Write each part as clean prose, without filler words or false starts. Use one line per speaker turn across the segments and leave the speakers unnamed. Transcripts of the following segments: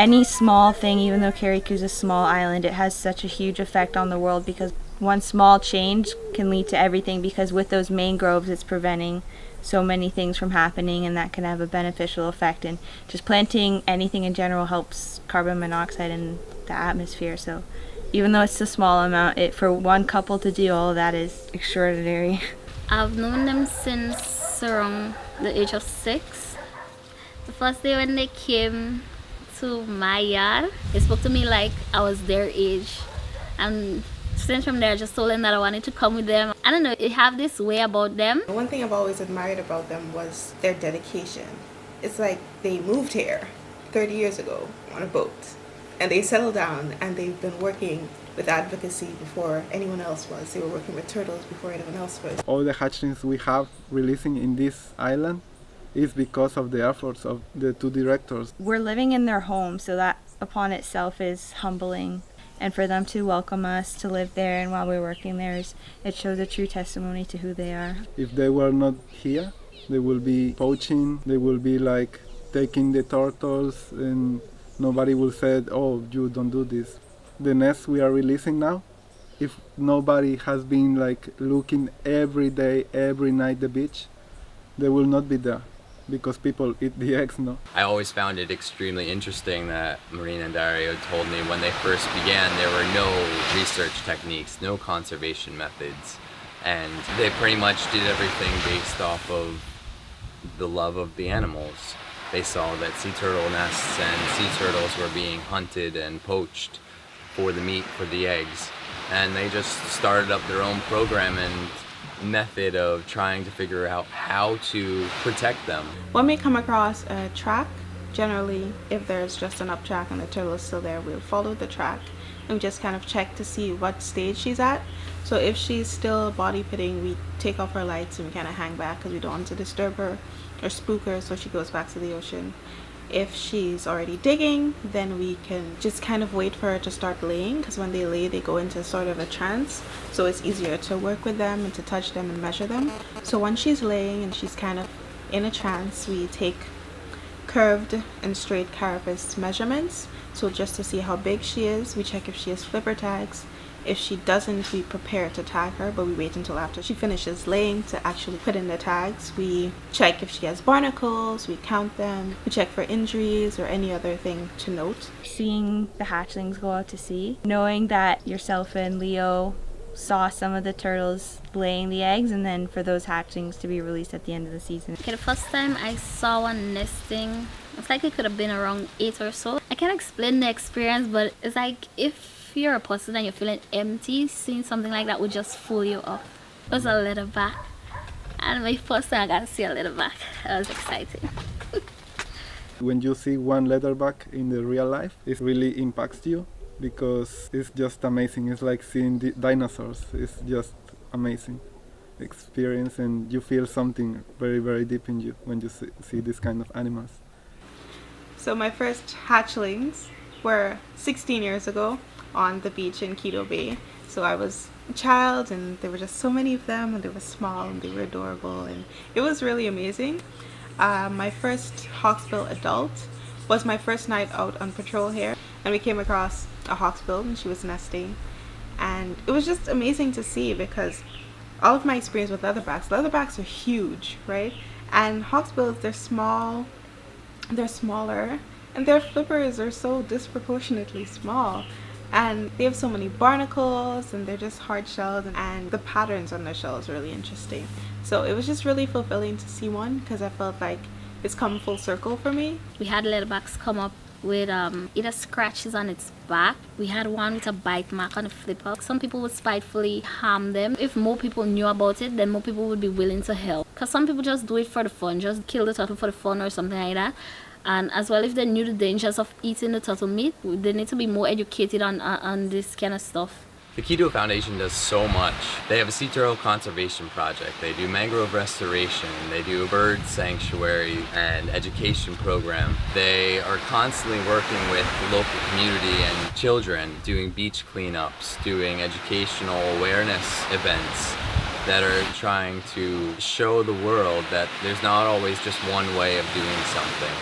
any small thing, even though Carriacou is a small island, it has such a huge effect on the world because one small change can lead to everything, because with those mangroves it's preventing so many things from happening, and that can have a beneficial effect. And just planting anything in general helps carbon monoxide in the atmosphere. So even though it's a small amount, for one couple to do all of that is extraordinary.
I've known them since around the age of 6. The first day when they came to my yard, they spoke to me like I was their age, and since from there I just told them that I wanted to come with them. I don't know, they have this way about them.
One thing I've always admired about them was their dedication. It's like they moved here 30 years ago on a boat, and they settled down, and they've been working with advocacy before anyone else was. They were working with turtles before anyone else was.
All the hatchlings we have releasing in this island is because of the efforts of the 2 directors.
We're living in their home, so that upon itself is humbling. And for them to welcome us to live there, and while we're working there, it shows a true testimony to who they are.
If they were not here, they will be poaching, they will be like taking the turtles, and nobody will say, oh, you don't do this. The nests we are releasing now, if nobody has been like looking every day, every night the beach, they will not be there, because people eat the eggs, no?
I always found it extremely interesting that Marina and Dario told me when they first began there were no research techniques, no conservation methods, and they pretty much did everything based off of the love of the animals. They saw that sea turtle nests and sea turtles were being hunted and poached for the meat, for the eggs, and they just started up their own program and method of trying to figure out how to protect them.
When we come across a track, generally if there's just an up track and the turtle is still there, we'll follow the track and just kind of check to see what stage she's at. So if she's still body pitting, we take off our lights and we kind of hang back because we don't want to disturb her or spook her, so she goes back to the ocean. If she's already digging, then we can just kind of wait for her to start laying, because when they lay they go into sort of a trance, so it's easier to work with them and to touch them and measure them. So once she's laying and she's kind of in a trance, we take curved and straight carapace measurements, so just to see how big she is. We check if she has flipper tags. If she doesn't, we prepare to tag her, but we wait until after she finishes laying to actually put in the tags. We check if she has barnacles, we count them, we check for injuries or any other thing to note.
Seeing the hatchlings go out to sea, knowing that yourself and Leo saw some of the turtles laying the eggs, and then for those hatchlings to be released at the end of the season.
Okay, the first time I saw one nesting, it's like it could have been around 8 or so. I can't explain the experience, but it's like if you're a person and you're feeling empty, seeing something like that would just fool you up. It was a leatherback, and my first time I got to see a leatherback. It was exciting.
When you see one leatherback in the real life, it really impacts you, because it's just amazing. It's like seeing the dinosaurs. It's just amazing experience, and you feel something very, very deep in you when you see this kind of animals.
So my first hatchlings were 16 years ago on the beach in Kido Bay. So I was a child, and there were just so many of them, and they were small and they were adorable, and it was really amazing. My first hawksbill adult was my first night out on patrol here, and we came across a hawksbill and she was nesting, and it was just amazing to see, because all of my experience with leatherbacks are huge, right? And hawksbills, they're small, they're smaller, and their flippers are so disproportionately small, and they have so many barnacles, and they're just hard shelled, and the patterns on their shells are really interesting. So it was just really fulfilling to see one, because I felt like it's come full circle for me.
We had leatherbacks come up with either scratches on its back. We had one with a bite mark on the flipper. Some people would spitefully harm them. If more people knew about it, then more people would be willing to help, because some people just do it for the fun, just kill the turtle for the fun or something like that. And as well, if they knew the dangers of eating the turtle meat, they need to be more educated on this kind of stuff.
The Kido Foundation does so much. They have a sea turtle conservation project, they do mangrove restoration, they do a bird sanctuary and education program. They are constantly working with the local community and children, doing beach cleanups, doing educational awareness events that are trying to show the world that there's not always just one way of doing something.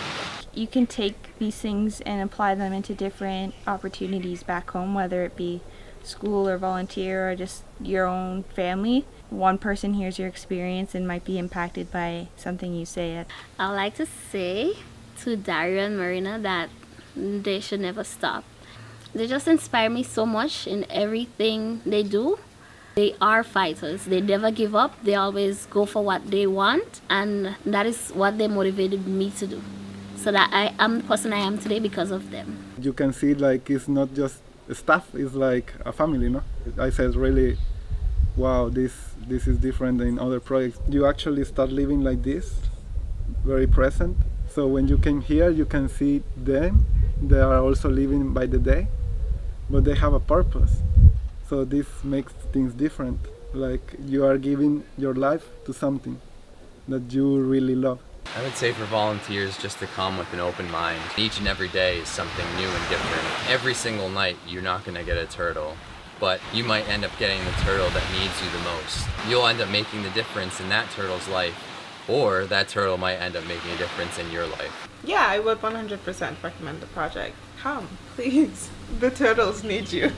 You can take these things and apply them into different opportunities back home, whether it be school or volunteer or just your own family. One person hears your experience and might be impacted by something you say.
I'd like to say to Dario and Marina that they should never stop. They just inspire me so much in everything they do. They are fighters. They never give up. They always go for what they want, and that is what they motivated me to do. So that I am the person I am today because of them.
You can see like it's not just staff, it's like a family, no? I said really, wow, this is different than other projects. You actually start living like this, very present. So when you came here, you can see them. They are also living by the day, but they have a purpose. So this makes things different. Like you are giving your life to something that you really love.
I would say for volunteers just to come with an open mind. Each and every day is something new and different. Every single night you're not going to get a turtle, but you might end up getting the turtle that needs you the most. You'll end up making the difference in that turtle's life, or that turtle might end up making a difference in your life.
Yeah, I would 100% recommend the project. Come, please. The turtles need you.